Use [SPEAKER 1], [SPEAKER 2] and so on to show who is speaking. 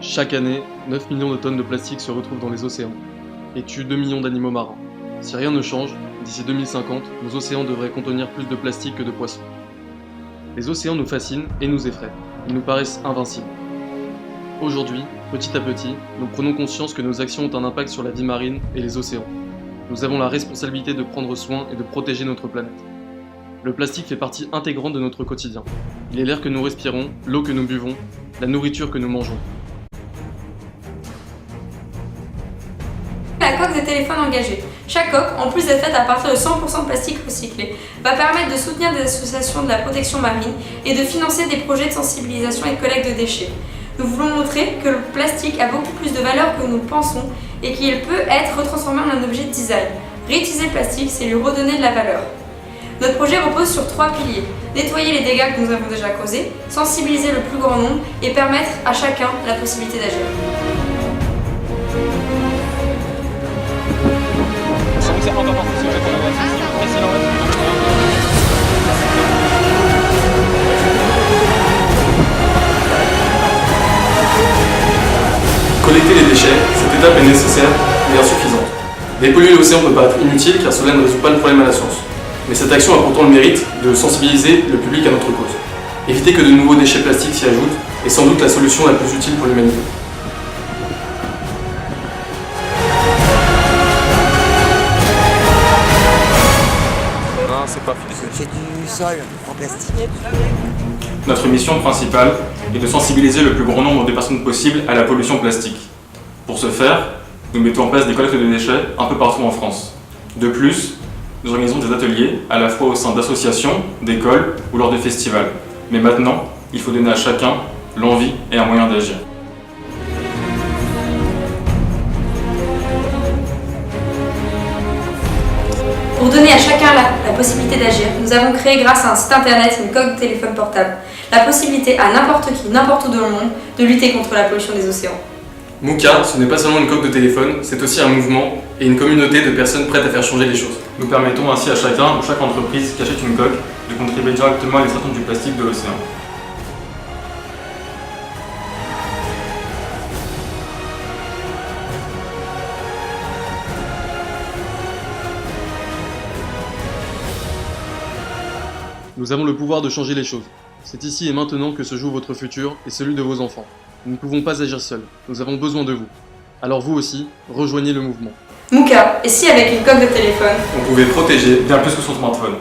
[SPEAKER 1] Chaque année, 9 millions de tonnes de plastique se retrouvent dans les océans et tuent 2 millions d'animaux marins. Si rien ne change, d'ici 2050, nos océans devraient contenir plus de plastique que de poissons. Les océans nous fascinent et nous effraient. Ils nous paraissent invincibles. Aujourd'hui, petit à petit, nous prenons conscience que nos actions ont un impact sur la vie marine et les océans. Nous avons la responsabilité de prendre soin et de protéger notre planète. Le plastique fait partie intégrante de notre quotidien. Il est l'air que nous respirons, l'eau que nous buvons, la nourriture que nous mangeons.
[SPEAKER 2] La coque des téléphones engagés. Chaque coque, en plus d'être faite à partir de 100% de plastique recyclé, va permettre de soutenir des associations de la protection marine et de financer des projets de sensibilisation et de collecte de déchets. Nous voulons montrer que le plastique a beaucoup plus de valeur que nous le pensons et qu'il peut être retransformé en un objet de design. Réutiliser le plastique, c'est lui redonner de la valeur. Notre projet repose sur 3 piliers. Nettoyer les dégâts que nous avons déjà causés, sensibiliser le plus grand nombre et permettre à chacun la possibilité d'agir.
[SPEAKER 1] Collecter les déchets, cette étape est nécessaire mais insuffisante. Dépolluer l'océan peut paraître inutile car cela ne résout pas le problème à la source. Mais cette action a pourtant le mérite de sensibiliser le public à notre cause. Éviter que de nouveaux déchets plastiques s'y ajoutent est sans doute la solution la plus utile pour l'humanité.
[SPEAKER 3] Non, c'est pas fini.
[SPEAKER 4] C'est du sol en plastique.
[SPEAKER 3] Notre mission principale est de sensibiliser le plus grand nombre de personnes possible à la pollution plastique. Pour ce faire, nous mettons en place des collectes de déchets un peu partout en France. De plus, nous organisons des ateliers à la fois au sein d'associations, d'écoles ou lors de festivals. Mais maintenant, il faut donner à chacun l'envie et un moyen d'agir.
[SPEAKER 2] Pour donner à chacun la possibilité d'agir, nous avons créé grâce à un site internet et une coque de téléphone portable la possibilité à n'importe qui, n'importe où dans le monde, de lutter contre la pollution des océans.
[SPEAKER 1] Mouka, ce n'est pas seulement une coque de téléphone, c'est aussi un mouvement et une communauté de personnes prêtes à faire changer les choses.
[SPEAKER 3] Nous permettons ainsi à chacun ou chaque entreprise qui achète une coque de contribuer directement à l'extraction du plastique de l'océan.
[SPEAKER 1] Nous avons le pouvoir de changer les choses. C'est ici et maintenant que se joue votre futur et celui de vos enfants. Nous ne pouvons pas agir seuls, nous avons besoin de vous. Alors vous aussi, rejoignez le mouvement.
[SPEAKER 2] Mouka, et si avec une coque de téléphone,
[SPEAKER 3] On pouvait protéger bien plus que son smartphone.